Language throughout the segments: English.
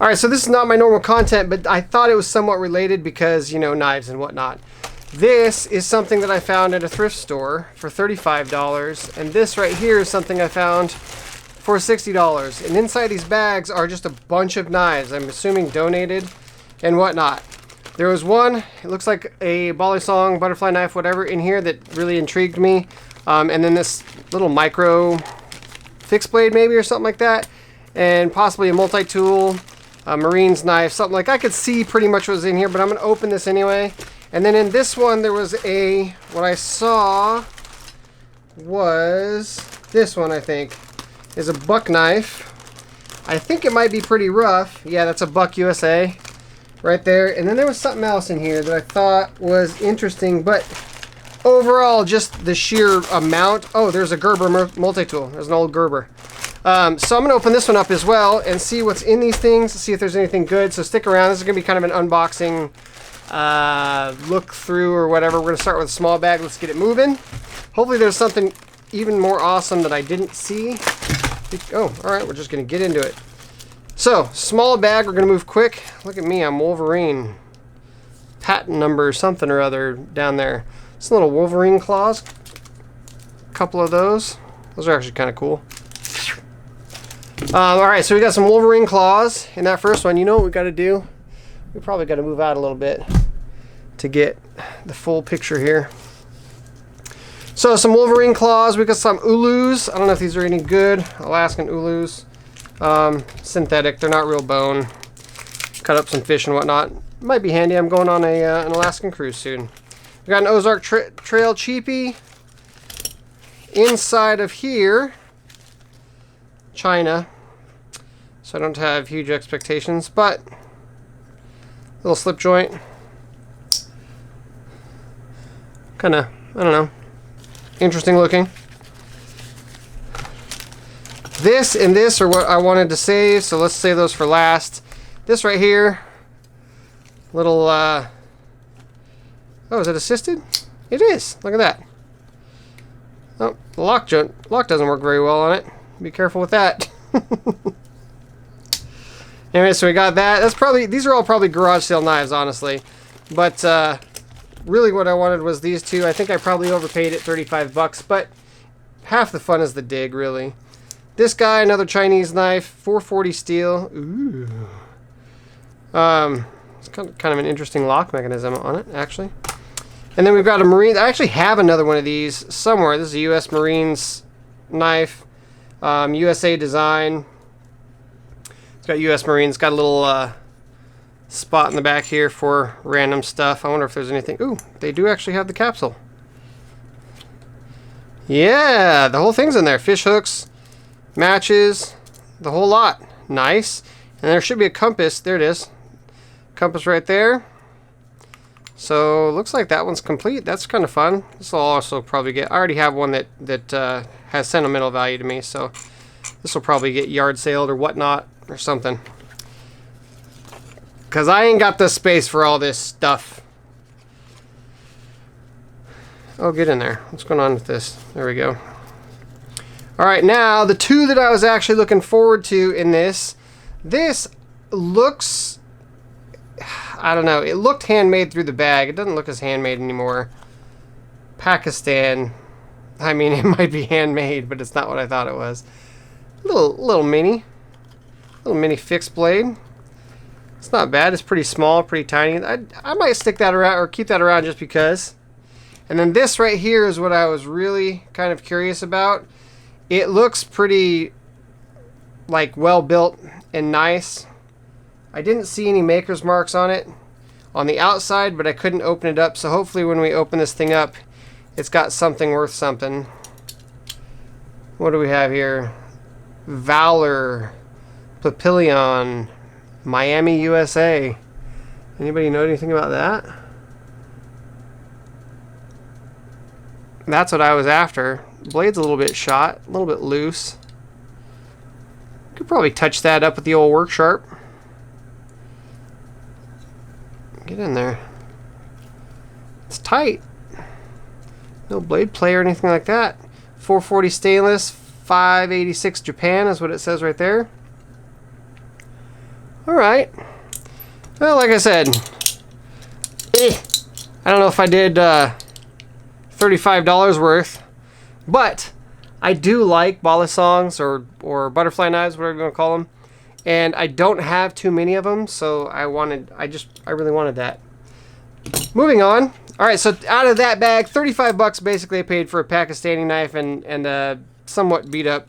Alright, so this is not my normal content, but I thought it was somewhat related because, you know, knives and whatnot. This is something that I found at a thrift store for $35, and this right here is something I found for $60. And inside these bags are just a bunch of knives, I'm assuming donated and whatnot. There was one, it looks like a Balisong butterfly knife, whatever, in here that really intrigued me. And then this little micro fixed blade maybe or something like that. And possibly a multi-tool, a Marine's knife, something like I could see pretty much what was in here, but I'm going to open this anyway. And then in this one there was what I saw was this one, I think, is a buck knife. I think it might be pretty rough. Yeah, that's a Buck USA right there. And then there was something else in here that I thought was interesting, but overall just the sheer amount. Oh, there's a Gerber multi-tool. There's an old Gerber. So I'm going to open this one up as well and see what's in these things, see if there's anything good. So stick around. This is going to be kind of an unboxing look through or whatever. We're going to start with a small bag. Let's get it moving. Hopefully there's something even more awesome that I didn't see. Oh, all right. We're just going to get into it. So, small bag. We're going to move quick. Look at me. I'm Wolverine. Patent number something or other down there. Some little Wolverine claws. A couple of those. Those are actually kind of cool. Alright, so we got some Wolverine claws in that first one. You know what we got to do? We probably got to move out a little bit to get the full picture here. So some Wolverine claws. We got some Ulus. I don't know if these are any good. Alaskan Ulus. Synthetic. They're not real bone. Cut up some fish and whatnot. Might be handy. I'm going on an Alaskan cruise soon. We got an Ozark Trail cheapie. Inside of here, China. So I don't have huge expectations, but little slip joint. Kind of, I don't know, interesting looking. This and this are what I wanted to save, so let's save those for last. This right here, little, oh, is it assisted? It is, look at that. Oh, the lock doesn't work very well on it. Be careful with that. Anyway, so we got that. That's probably, these are all probably garage sale knives, honestly. But really what I wanted was these two. I think I probably overpaid it, 35 bucks, but half the fun is the dig, really. This guy, another Chinese knife, 440 steel. Ooh. It's kind of an interesting lock mechanism on it, actually. And then we've got a Marine. I actually have another one of these somewhere. This is a U.S. Marines knife. USA design. It's got U.S. Marines. Got a little spot in the back here for random stuff. I wonder if there's anything. Ooh, they do actually have the capsule. Yeah, the whole thing's in there. Fish hooks, matches, the whole lot. Nice. And there should be a compass. There it is. Compass right there. So looks like that one's complete. That's kind of fun. This will also probably get. I already have one that has sentimental value to me, so this will probably get yard saled or whatnot or something. Cause I ain't got the space for all this stuff. Oh, get in there. What's going on with this? There we go. All right, now the two that I was actually looking forward to in this. This looks. I don't know. It looked handmade through the bag. It doesn't look as handmade anymore. Pakistan. I mean, it might be handmade, but it's not what I thought it was. Little mini fixed blade. It's not bad. It's pretty small, pretty tiny. I might stick that around or keep that around just because. And then this right here is what I was really kind of curious about. It looks pretty like well built and nice. I didn't see any maker's marks on it on the outside, but I couldn't open it up. So hopefully when we open this thing up, it's got something worth something. What do we have here? Valor, Papillon, Miami, USA. Anybody know anything about that? That's what I was after. Blade's a little bit shot, a little bit loose. Could probably touch that up with the old work sharp. Get in there. It's tight. No blade play or anything like that. 440 stainless, 586 Japan is what it says right there. Alright. Well, like I said, I don't know if I did $35 worth, but I do like Balisongs or butterfly knives, whatever you want to call them. And I don't have too many of them, so I really wanted that. Moving on. Alright, so out of that bag, 35 bucks basically I paid for a Pakistani knife and a somewhat beat up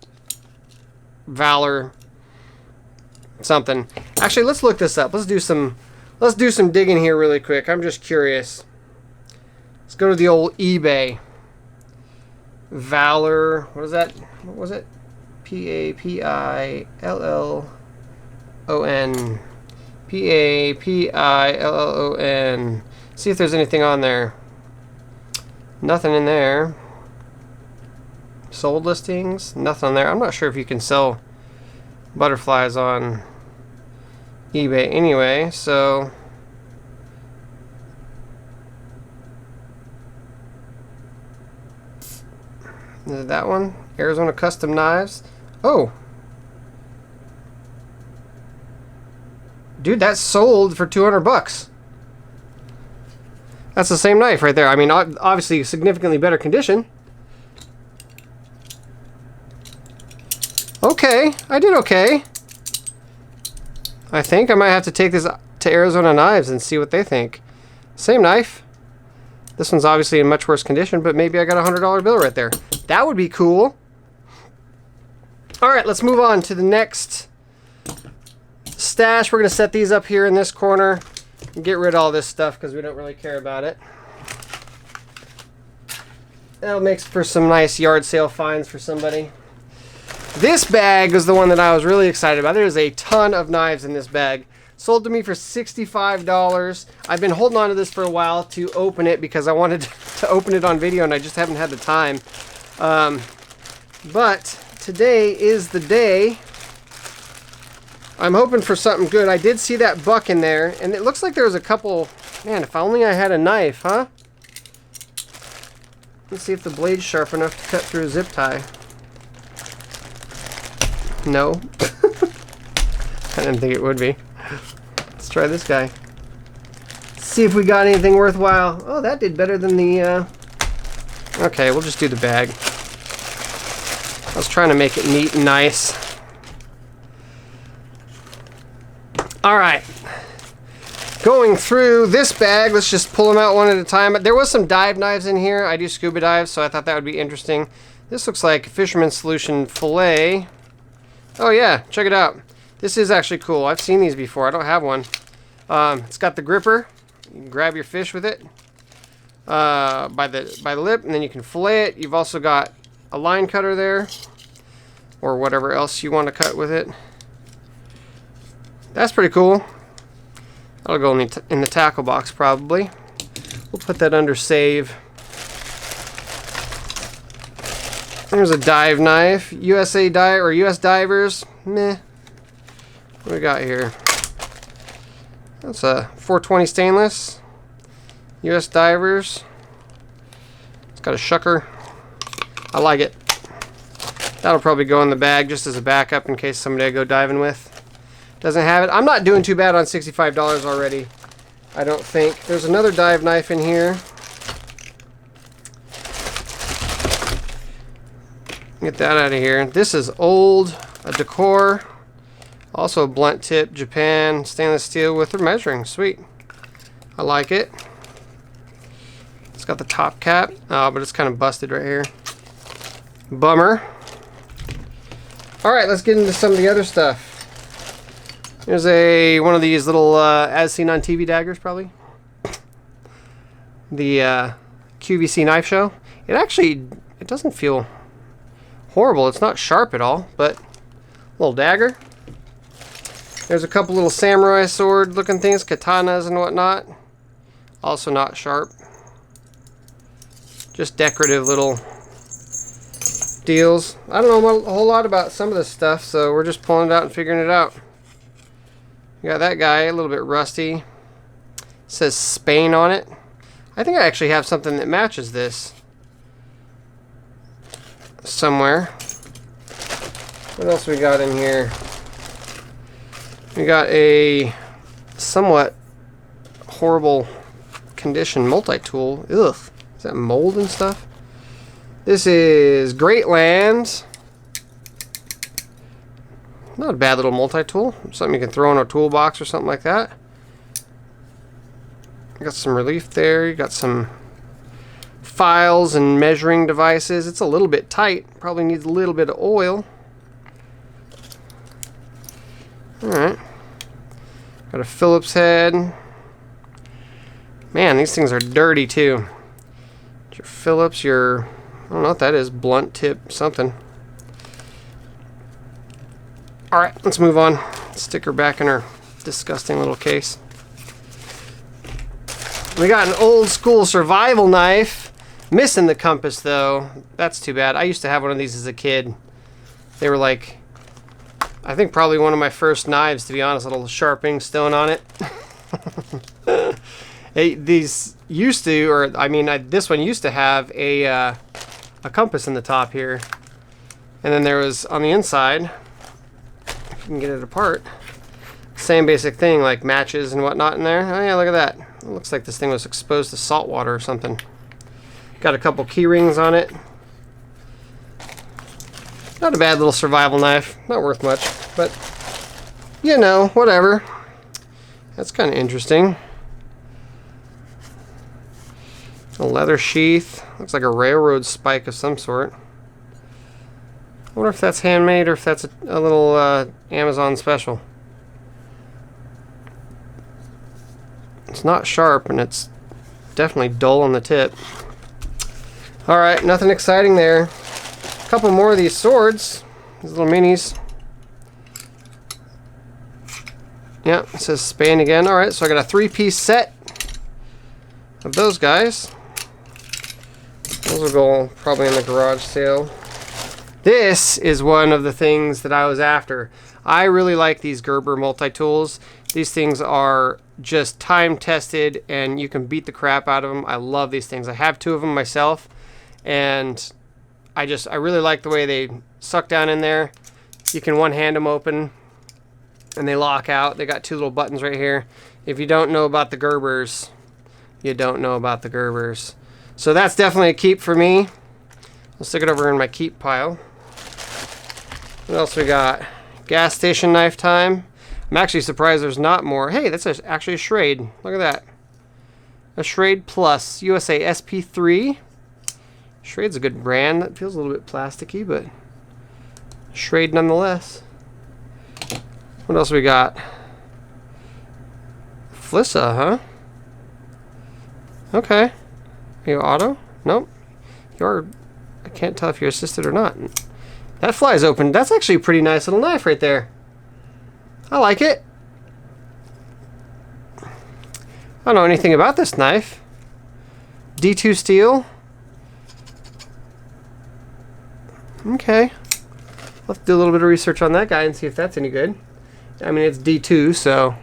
Valor something. Actually, let's look this up. Let's do some digging here really quick. I'm just curious. Let's go to the old eBay. Valor, what is that? What was it? P-A-P-I-L-L-O-N. P-A-P-I-L-L-O-N. See if there's anything on there. Nothing in there. Sold listings? Nothing on there. I'm not sure if you can sell butterflies on eBay anyway, so is it that one? Arizona Custom Knives. Oh, dude, that's sold for 200 bucks. That's the same knife right there. I mean, obviously significantly better condition. Okay, I did okay. I think I might have to take this to Arizona Knives and see what they think. Same knife. This one's obviously in much worse condition, but maybe I got a $100 bill right there. That would be cool. Alright, let's move on to the next stash. We're going to set these up here in this corner and get rid of all this stuff because we don't really care about it. That'll make for some nice yard sale finds for somebody. This bag was the one that I was really excited about. There's a ton of knives in this bag. Sold to me for $65. I've been holding on to this for a while to open it because I wanted to open it on video and I just haven't had the time. But today is the day. I'm hoping for something good. I did see that buck in there and it looks like there was a couple. Man, if only I had a knife, huh? Let's see if the blade's sharp enough to cut through a zip tie. No. I didn't think it would be. Let's try this guy. See if we got anything worthwhile. Oh, that did better than the... Okay, we'll just do the bag. I was trying to make it neat and nice. Alright. Going through this bag, let's just pull them out one at a time. There was some dive knives in here. I do scuba dives, so I thought that would be interesting. This looks like Fisherman's Solution fillet. Oh yeah, check it out. This is actually cool. I've seen these before. I don't have one. It's got the gripper. You can grab your fish with it by the lip, and then you can fillet it. You've also got a line cutter there, or whatever else you want to cut with it. That's pretty cool. That'll go in the tackle box probably. We'll put that under save. There's a dive knife. USA Dive or US Divers. Meh. What do we got here? That's a 420 stainless. US Divers. It's got a shucker. I like it. That'll probably go in the bag just as a backup in case somebody I go diving with doesn't have it. I'm not doing too bad on $65 already, I don't think. There's another dive knife in here. Get that out of here. This is old, a decor, also a blunt tip, Japan, stainless steel with their measuring. Sweet. I like it. It's got the top cap, but it's kind of busted right here. Bummer. Alright, let's get into some of the other stuff. Here's one of these little as seen on TV daggers, probably. The QVC knife show. It doesn't feel horrible. It's not sharp at all, but little dagger. There's a couple little samurai sword looking things, katanas and whatnot. Also not sharp. Just decorative little deals. I don't know a whole lot about some of this stuff, so we're just pulling it out and figuring it out. You got that guy, a little bit rusty. It says Spain on it. I think I actually have something that matches this somewhere. What else we got in here? We got a somewhat horrible condition multi-tool. Ugh, is that mold and stuff? This is Great Lands. Not a bad little multi-tool. Something you can throw in a toolbox or something like that. You got some relief there. You got some files and measuring devices. It's a little bit tight. Probably needs a little bit of oil. Alright. Got a Phillips head. Man, these things are dirty too. Your Phillips, your... I don't know what that is. Blunt tip something. Alright, let's move on. Stick her back in her disgusting little case. We got an old school survival knife. Missing the compass though. That's too bad. I used to have one of these as a kid. They were like, I think probably one of my first knives, to be honest. A little sharpening stone on it. These used to, or I mean, this one used to have a compass in the top here. And then there was on the inside, if you can get it apart, same basic thing, like matches and whatnot in there. Oh yeah, look at that. It looks like this thing was exposed to salt water or something. Got a couple key rings on it. Not a bad little survival knife. Not worth much, but you know, whatever. That's kind of interesting. A leather sheath. Looks like a railroad spike of some sort. I wonder if that's handmade or if that's a little Amazon special. It's not sharp and it's definitely dull on the tip. Alright, nothing exciting there. A couple more of these swords. These little minis. Yeah, it says Spain again. Alright, so I got a 3-piece set of those guys. Those will go probably in the garage sale. This is one of the things that I was after. I really like these Gerber multi-tools. These things are just time tested and you can beat the crap out of them. I love these things. I have 2 of them myself and I really like the way they suck down in there. You can one-hand them open and they lock out. They got 2 little buttons right here. If you don't know about the Gerbers, you don't know about the Gerbers. So that's definitely a keep for me. I'll stick it over in my keep pile. What else we got? Gas station knife time. I'm actually surprised there's not more. Hey, that's actually a Schrade. Look at that. A Schrade Plus USA SP3. Schrade's a good brand. That feels a little bit plasticky, but Schrade nonetheless. What else we got? Flissa, huh? Okay. Are you auto? Nope. You're... I can't tell if you're assisted or not. That flies open. That's actually a pretty nice little knife right there. I like it. I don't know anything about this knife. D2 steel. Okay. I'll have to do a little bit of research on that guy and see if that's any good. I mean, it's D2, so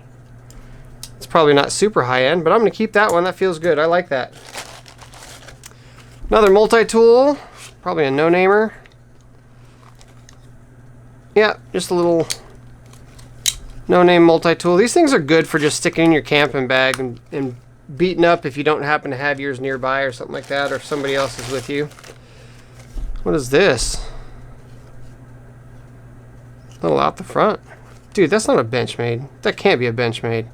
it's probably not super high end, but I'm going to keep that one. That feels good. I like that. Another multi-tool. Probably a no-namer. Yeah, just a little no-name multi-tool. These things are good for just sticking in your camping bag and beating up if you don't happen to have yours nearby or something like that, or if somebody else is with you. What is this? A little out the front. Dude, that's not a Benchmade. That can't be a Benchmade.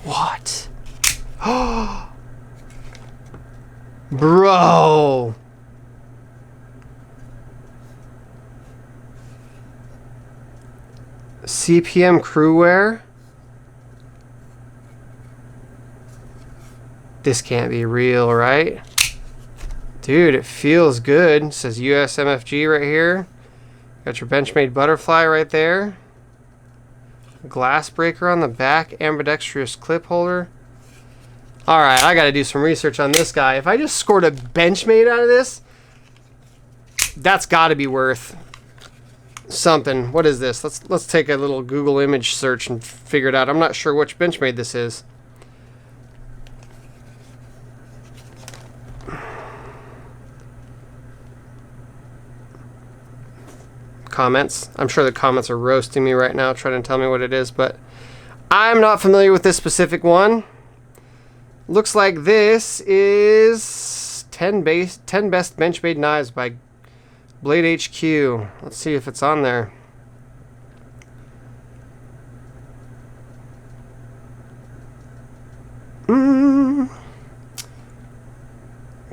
What? Bro! CPM crew wear? This can't be real, right? Dude, it feels good. It says USMFG right here. Got your Benchmade butterfly right there. Glass breaker on the back. Ambidextrous clip holder. Alright, I gotta do some research on this guy. If I just scored a Benchmade out of this, that's gotta be worth something. What is this? Let's take a little Google image search and figure it out. I'm not sure which Benchmade this is. Comments. I'm sure the comments are roasting me right now trying to tell me what it is, but I'm not familiar with this specific one. Looks like this is 10 best Benchmade knives by Blade HQ. Let's see if it's on there.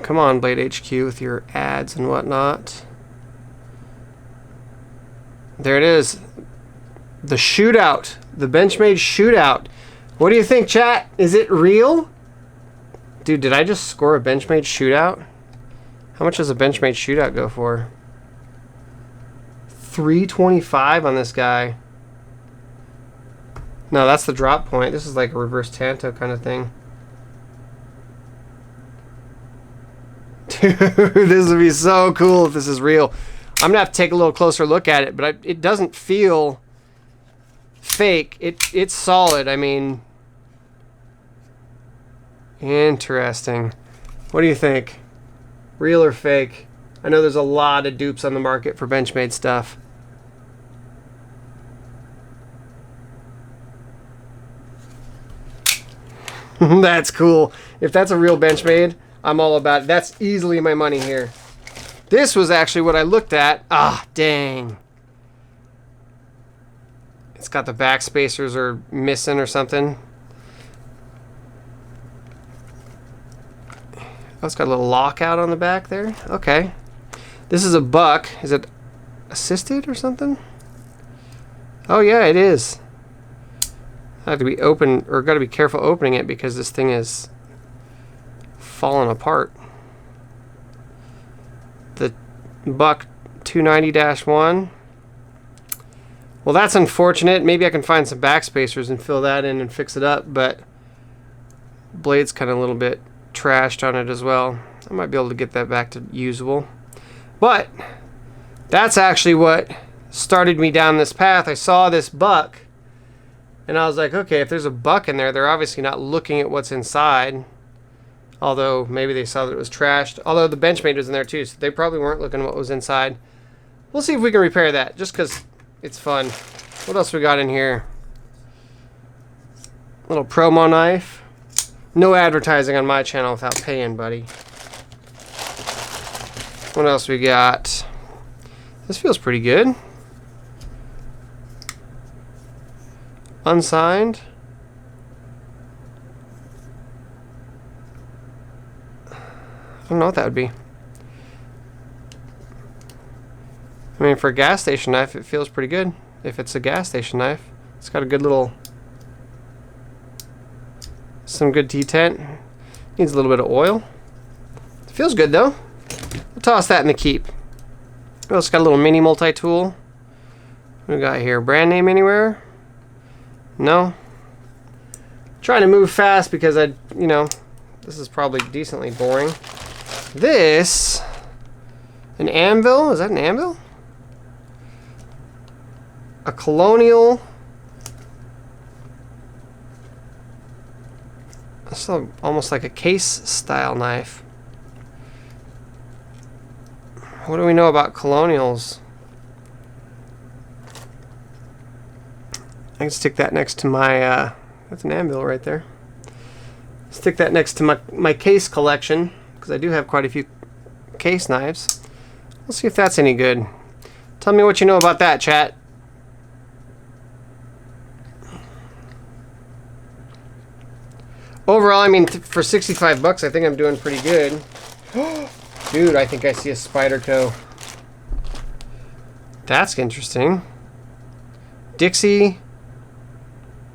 Come on, Blade HQ, with your ads and whatnot. There it is. The shootout. The Benchmade shootout. What do you think, chat? Is it real? Dude, did I just score a Benchmade shootout? How much does a Benchmade shootout go for? $325 on this guy. No, that's the drop point. This is like a reverse Tanto kind of thing. Dude, this would be so cool if this is real. I'm gonna have to take a little closer look at it, but it doesn't feel fake. It's solid. I mean, interesting. What do you think? Real or fake? I know there's a lot of dupes on the market for Benchmade stuff. That's cool. If that's a real Benchmade, I'm all about it. That's easily my money here. This was actually what I looked at. Ah, dang. It's got the back spacers are missing or something. Oh, it's got a little lockout on the back there. Okay. This is a buck. Is it assisted or something? Oh yeah, it is. I have to be open, or got to be careful opening it because this thing is falling apart. The buck 290-1. Well, that's unfortunate. Maybe I can find some back spacers and fill that in and fix it up, but blade's kind of a little bit trashed on it as well. I might be able to get that back to usable. But that's actually what started me down this path. I saw this buck and I was like, okay, if there's a buck in there, they're obviously not looking at what's inside. Although maybe they saw that it was trashed. Although the Benchmade was in there too, so they probably weren't looking at what was inside. We'll see if we can repair that, just because it's fun. What else we got in here? Little promo knife. No advertising on my channel without paying, buddy. What else we got? This feels pretty good. Unsigned. I don't know what that would be. I mean, for a gas station knife, it feels pretty good. If it's a gas station knife, it's got a good little, some good T10. Needs a little bit of oil. It feels good though. We'll toss that in the keep. We also got a little mini multi-tool. What we got here? Brand name anywhere? No. Trying to move fast because this is probably decently boring. This, an anvil? Is that an anvil? A colonial. It's almost like a case style knife. What do we know about colonials? I can stick that next to my, that's an anvil right there. Stick that next to my case collection, because I do have quite a few case knives. We'll see if that's any good. Tell me what you know about that, chat. Overall, I mean, for 65 bucks, I think I'm doing pretty good. Dude, I think I see a Spyderco. That's interesting. Dixie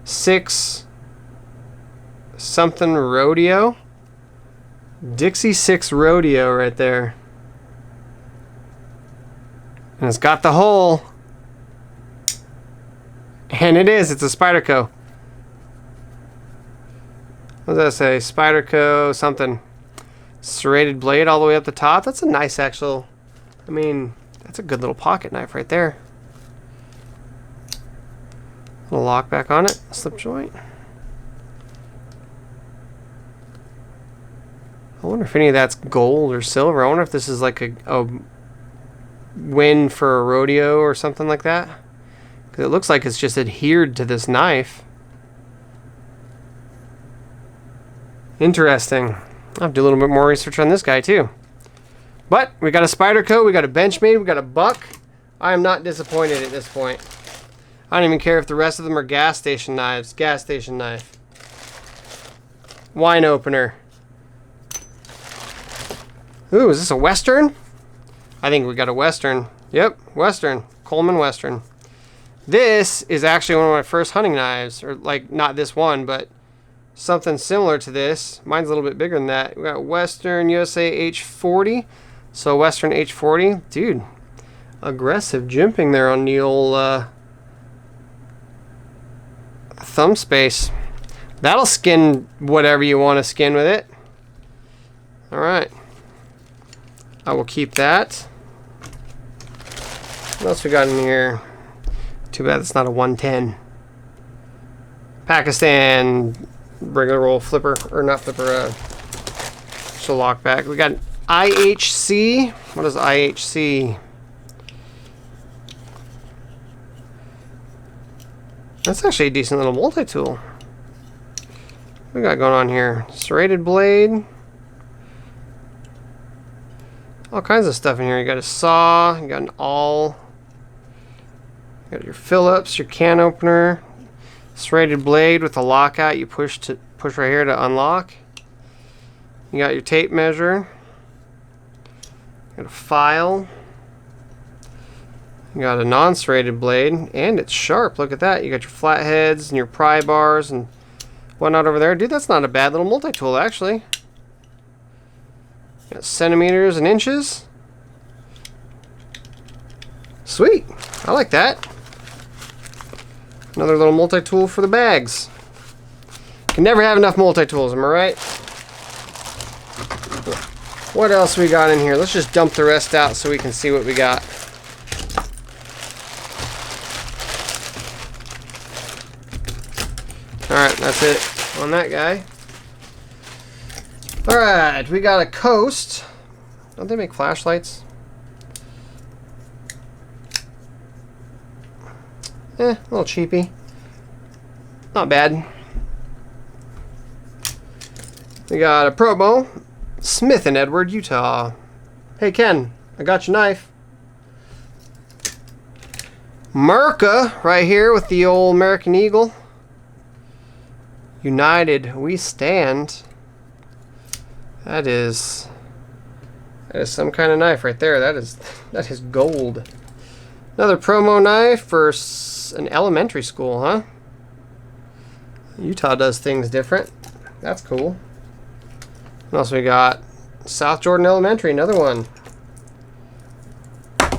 6 something rodeo. Dixie 6 rodeo right there. And it's got the hole. And it is. It's a Spyderco. What does that say? Spyderco something. Serrated blade all the way up the top. That's a nice actual, I mean, that's a good little pocket knife right there. Little lock back on it. Slip joint. I wonder if any of that's gold or silver. I wonder if this is like a win for a rodeo or something like that. Because it looks like it's just adhered to this knife. Interesting. I'll have to do a little bit more research on this guy too. But we got a Spyderco, we got a Benchmade, we got a buck. I am not disappointed at this point. I don't even care if the rest of them are gas station knives. Gas station knife. Wine opener. Ooh, is this a Western? I think we got a Western. Yep, Western. Coleman Western. This is actually one of my first hunting knives. Or like, not this one, but something similar to this. Mine's a little bit bigger than that. We got Western USA H40. So Western H40. Dude, aggressive jimping there on the old thumb space. That'll skin whatever you want to skin with it. Alright. I will keep that. What else we got in here? Too bad it's not a 110. Pakistan regular old flipper, or not flipper, so lock back. We got IHC. What is IHC? That's actually a decent little multi-tool. What we got going on here? Serrated blade. All kinds of stuff in here. You got a saw, you got an awl, you got your Phillips, your can opener, serrated blade with a lockout. You push right here to unlock. You got your tape measure. You got a file. You got a non-serrated blade, and it's sharp. Look at that. You got your flatheads and your pry bars and whatnot over there. Dude, that's not a bad little multi-tool, actually. Got centimeters and inches. Sweet. I like that. Another little multi-tool for the bags. Can never have enough multi-tools, am I right? What else we got in here? Let's just dump the rest out so we can see what we got. Alright, that's it on that guy. Alright, we got a Coast. Don't they make flashlights? A little cheapy. Not bad. We got a Promo. Smith and Edward, Utah. Hey Ken, I got your knife. Merca right here with the old American Eagle. United we stand. That is some kind of knife right there. That is gold. Another Promo knife for an elementary school, huh? Utah does things different. That's cool. What else we got? South Jordan Elementary, another one.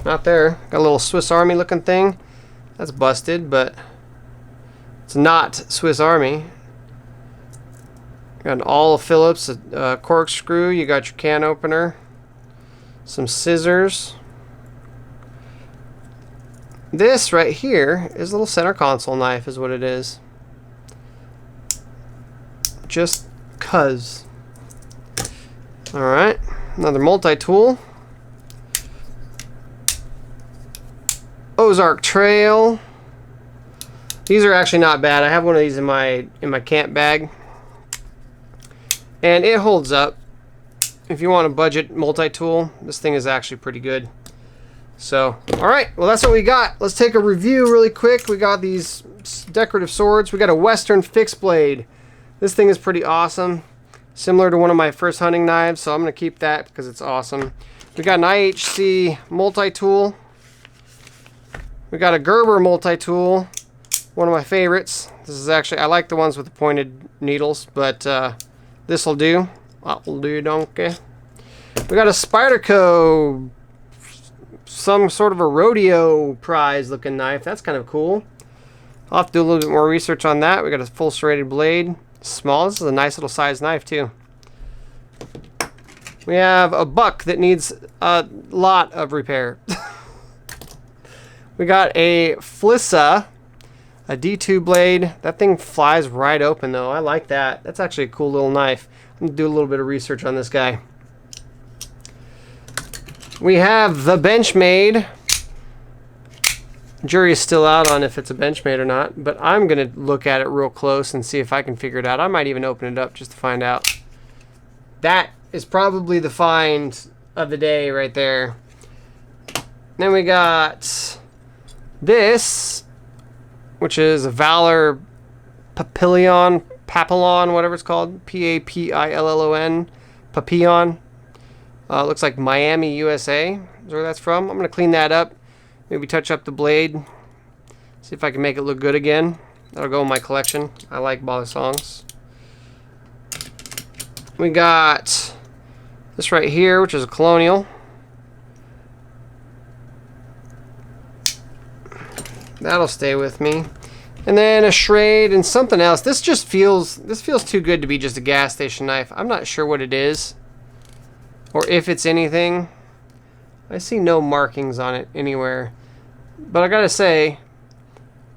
Not there. Got a little Swiss Army looking thing. That's busted, but it's not Swiss Army. Got an awl of Phillips, a corkscrew. You got your can opener, some scissors. This right here is a little center console knife, is what it is. Just cuz. Alright, another multi-tool. Ozark Trail. These are actually not bad. I have one of these in my camp bag. And it holds up. If you want a budget multi-tool, this thing is actually pretty good. So, alright, well that's what we got. Let's take a review really quick. We got these decorative swords. We got a Western fixed blade. This thing is pretty awesome. Similar to one of my first hunting knives, so I'm going to keep that because it's awesome. We got an IHC multi-tool. We got a Gerber multi-tool. One of my favorites. This is actually, I like the ones with the pointed needles, but this will do. That will do, donkey. We got a Spyderco, some sort of a rodeo prize looking knife. That's kind of cool. I'll have to do a little bit more research on that. We got a full serrated blade. Small. This is a nice little size knife too. We have a buck that needs a lot of repair. We got a Flissa, a D2 blade. That thing flies right open though. I like that. That's actually a cool little knife. I'm gonna do a little bit of research on this guy. We have the Benchmade. Jury is still out on if it's a Benchmade or not, but I'm gonna look at it real close and see if I can figure it out. I might even open it up just to find out. That is probably the find of the day right there. Then we got this, which is a Valor Papillon, whatever it's called. Papillon. Papillon. Looks like Miami, USA is where that's from. I'm going to clean that up. Maybe touch up the blade. See if I can make it look good again. That'll go in my collection. I like Balisongs. We got this right here, which is a Colonial. That'll stay with me. And then a Schrade and something else. This feels too good to be just a gas station knife. I'm not sure what it is, or if it's anything. I see no markings on it anywhere. But I gotta say,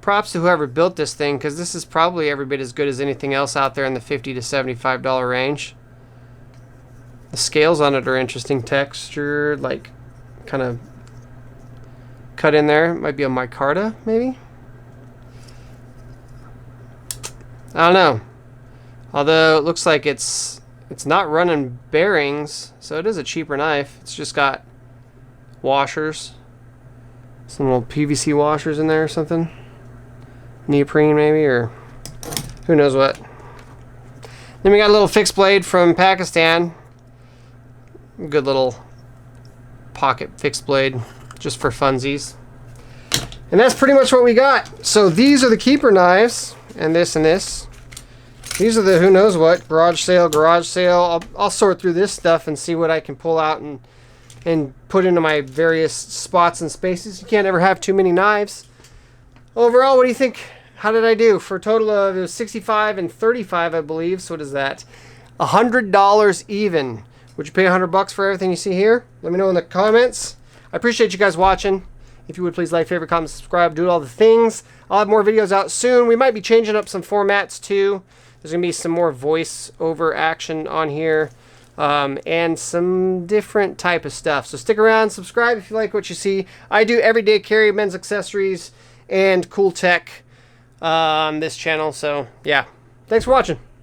props to whoever built this thing, because this is probably every bit as good as anything else out there in the $50 to $75 range. The scales on it are interesting, textured, like kind of cut in there. Might be a micarta, maybe. I don't know. Although it looks like it's not running bearings, so it is a cheaper knife. It's just got washers, some little PVC washers in there or something, neoprene maybe, or who knows what. Then we got a little fixed blade from Pakistan. Good little pocket fixed blade, just for funsies. And that's pretty much what we got. So these are the keeper knives, and this and this. These are the who knows what, garage sale. I'll sort through this stuff and see what I can pull out and put into my various spots and spaces. You can't ever have too many knives. Overall, what do you think? How did I do? For a total of, it was 65 and 35, I believe. So what is that? $100 even. Would you pay $100 for everything you see here? Let me know in the comments. I appreciate you guys watching. If you would, please like, favorite, comment, subscribe, do all the things. I'll have more videos out soon. We might be changing up some formats too. There's going to be some more voice over action on here, and some different type of stuff. So stick around, subscribe if you like what you see. I do everyday carry, men's accessories, and cool tech on this channel. So yeah, thanks for watching.